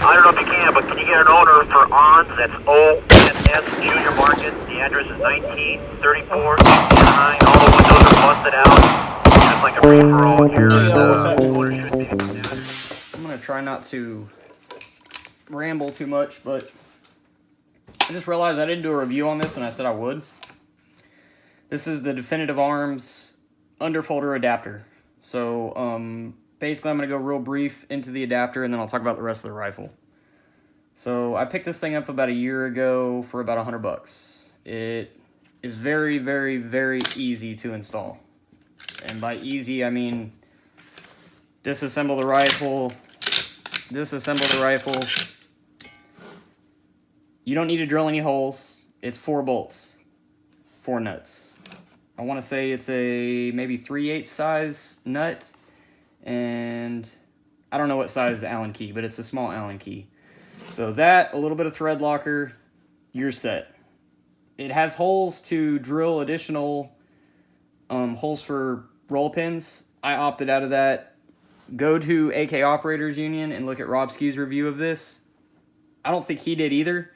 I don't know if you can, but can you get an owner for ONS? That's ONS Junior Market. The address is 1934 69. All the windows are busted out. That's like a free-for-all here. What's up? Owner should be able to do it. I'm gonna try not to ramble too much, but I just realized I didn't do a review on this, and I said I would. This is the Definitive Arms Underfolder adapter. So, basically, I'm going to go real brief into the adapter, and then I'll talk about the rest of the rifle. So, I picked this thing up about a year ago for about $100. It is very, very, very easy to install. And by easy, I mean disassemble the rifle. You don't need to drill any holes. It's 4 bolts, 4 nuts. I want to say it's a maybe 3/8 size nut, and I don't know what size Allen key, but it's a small Allen key. So that, a little bit of thread locker, you're set. It has holes to drill additional holes for roll pins. I opted out of that. Go to AK Operators Union and look at Rob Ski's review of this. I don't think he did either,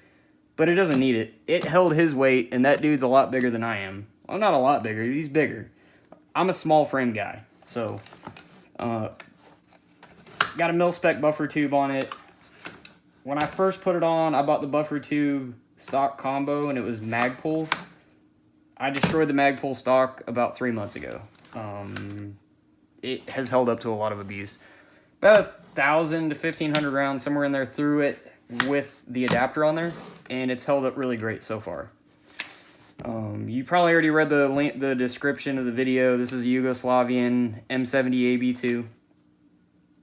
but it doesn't need it. It held his weight, and that dude's a lot bigger than I am. Well, not a lot bigger. He's bigger. I'm a small frame guy, so got a mil-spec buffer tube on it. When I first put it on, I bought the buffer tube stock combo, and it was Magpul. I destroyed the Magpul stock about 3 months ago. It has held up to a lot of abuse. About 1,000 to 1,500 rounds, somewhere in there, through it with the adapter on there, and it's held up really great so far. You probably already read the description of the video. This is a Yugoslavian M70 AB2,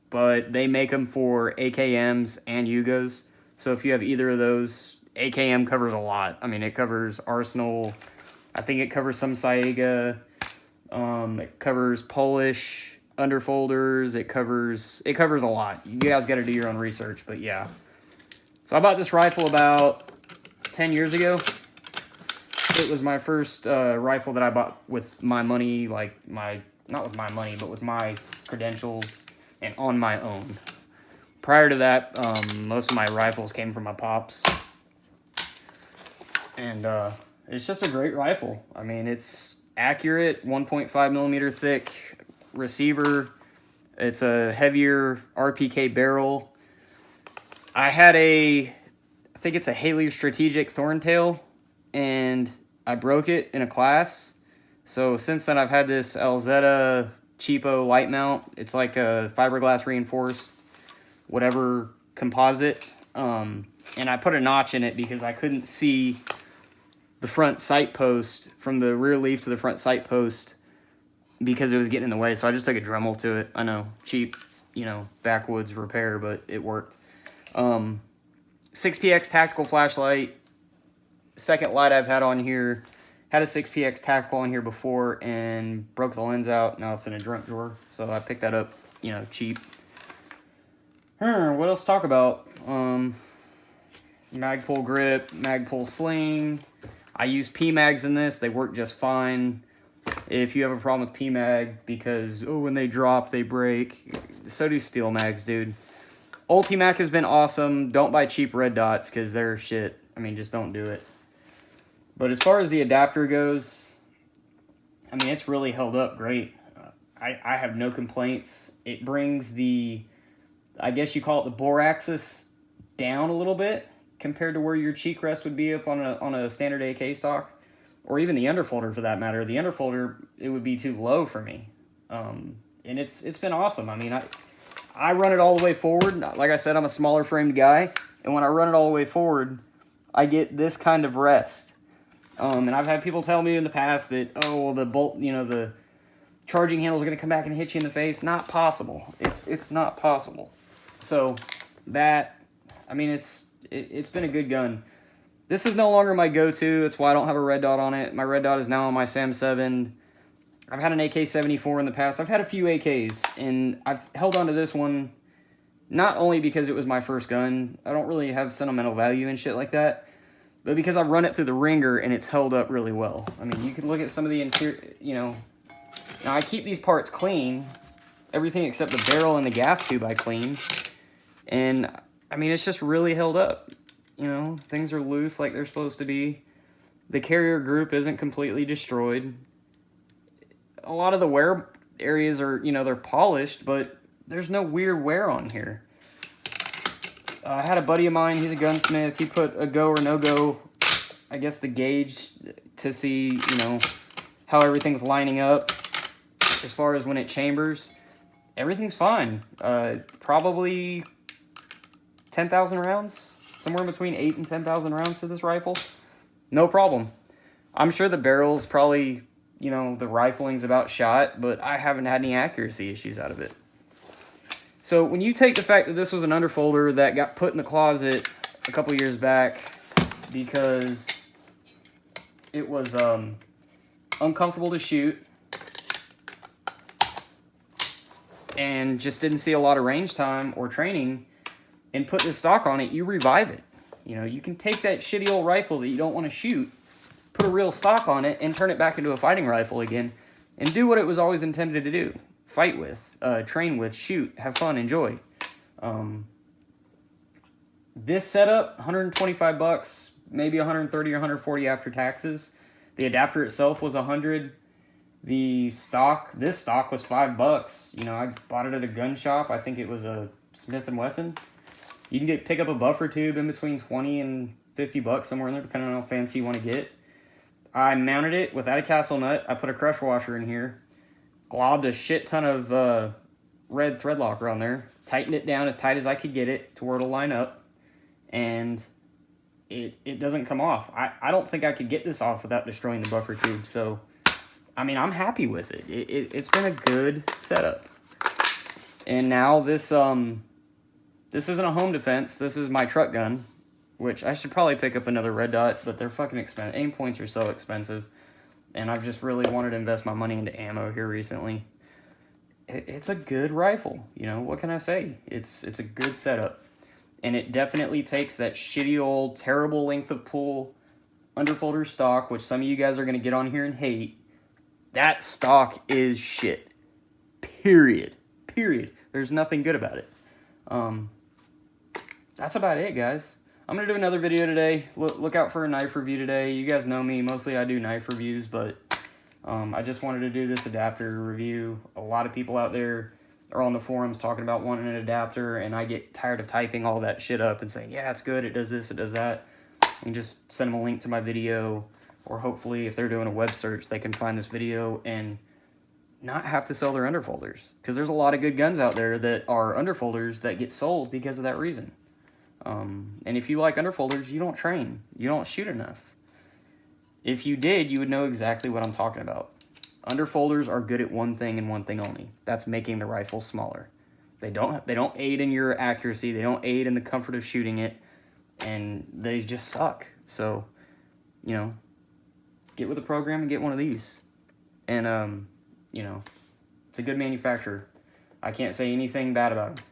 but they make them for AKMs and Yugos. So if you have either of those, AKM covers a lot. I mean, it covers Arsenal. I think it covers some Saiga. It covers Polish underfolders. It covers a lot. You guys got to do your own research, but yeah. So I bought this rifle about 10 years ago. It was my first rifle that I bought with my money, not with my money, but with my credentials and on my own. Prior to that, most of my rifles came from my pops. And it's just a great rifle. I mean, it's accurate, 1.5 millimeter thick receiver. It's a heavier RPK barrel. I think it's a Haley Strategic Thorntail, and I broke it in a class. So since then, I've had this Alzetta cheapo light mount. It's like a fiberglass reinforced whatever composite. And I put a notch in it because I couldn't see the front sight post from the rear leaf to the front sight post because it was getting in the way. So I just took a Dremel to it. I know, cheap, backwoods repair, but it worked. 6PX tactical flashlight. Second light I've had on here. Had a 6PX tactical on here before and broke the lens out. Now it's in a junk drawer. So I picked that up, cheap. What else to talk about? Magpul grip, Magpul sling. I use PMags in this. They work just fine. If you have a problem with PMag because, when they drop, they break. So do steel mags, dude. Ultimac has been awesome. Don't buy cheap red dots because they're shit. I mean, just don't do it. But as far as the adapter goes, I mean, it's really held up great. I have no complaints. It brings I guess you call it the bore axis, down a little bit compared to where your cheek rest would be up on a standard AK stock, or even the underfolder for that matter. The underfolder, it would be too low for me. And it's been awesome. I mean, I run it all the way forward. Like I said, I'm a smaller framed guy, and when I run it all the way forward, I get this kind of rest. And I've had people tell me in the past that, the bolt, the charging handle is going to come back and hit you in the face. Not possible. It's not possible. So that, I mean, it's been a good gun. This is no longer my go-to. That's why I don't have a red dot on it. My red dot is now on my Sam 7. I've had an AK-74 in the past. I've had a few AKs, and I've held on to this one not only because it was my first gun. I don't really have sentimental value and shit like that, but because I've run it through the ringer and it's held up really well. I mean, you can look at some of the interior, Now, I keep these parts clean. Everything except the barrel and the gas tube I clean. And, I mean, it's just really held up. You know, things are loose like they're supposed to be. The carrier group isn't completely destroyed. A lot of the wear areas are, you know, they're polished, but there's no weird wear on here. I had a buddy of mine, he's a gunsmith. He put a go or no go, I guess, the gauge to see, you know, how everything's lining up as far as when it chambers. Everything's fine. Probably 10,000 rounds, somewhere between 8 and 10,000 rounds to this rifle. No problem. I'm sure the barrel's probably, you know, the rifling's about shot, but I haven't had any accuracy issues out of it. So when you take the fact that this was an underfolder that got put in the closet a couple years back because it was uncomfortable to shoot and just didn't see a lot of range time or training, and put this stock on it, you revive it. You know, you can take that shitty old rifle that you don't want to shoot, put a real stock on it, and turn it back into a fighting rifle again, and do what it was always intended to do. Fight with, train with, shoot, have fun, enjoy. This setup, $125, maybe 130 or 140 after taxes. The adapter itself was 100. This stock was $5. You know, I bought it at a gun shop. I think it was a Smith & Wesson. You can pick up a buffer tube in between 20 and $50 somewhere in there, depending on how fancy you want to get. I mounted it without a castle nut. I put a crush washer in here. Globbed a shit ton of red thread locker on there. Tightened it down as tight as I could get it to where it'll line up. And it doesn't come off. I don't think I could get this off without destroying the buffer tube. So, I mean, I'm happy with it. It's been a good setup. And now this isn't a home defense. This is my truck gun, which I should probably pick up another red dot, but they're fucking expensive. Aim points are so expensive. And I've just really wanted to invest my money into ammo here recently. It's a good rifle. You know, what can I say? It's a good setup. And it definitely takes that shitty old, terrible length of pull underfolder stock, which some of you guys are going to get on here and hate. That stock is shit. Period. There's nothing good about it. That's about it, guys. I'm going to do another video today. Look out for a knife review today. You guys know me. Mostly I do knife reviews, but I just wanted to do this adapter review. A lot of people out there are on the forums talking about wanting an adapter, and I get tired of typing all that shit up and saying, yeah, it's good, it does this, it does that. And just send them a link to my video, or hopefully if they're doing a web search, they can find this video and not have to sell their underfolders. Because there's a lot of good guns out there that are underfolders that get sold because of that reason. And if you like underfolders, you don't train. You don't shoot enough. If you did, you would know exactly what I'm talking about. Underfolders are good at one thing and one thing only. That's making the rifle smaller. They don't aid in your accuracy. They don't aid in the comfort of shooting it. And they just suck. So, you know, get with the program and get one of these. And, you know, it's a good manufacturer. I can't say anything bad about them.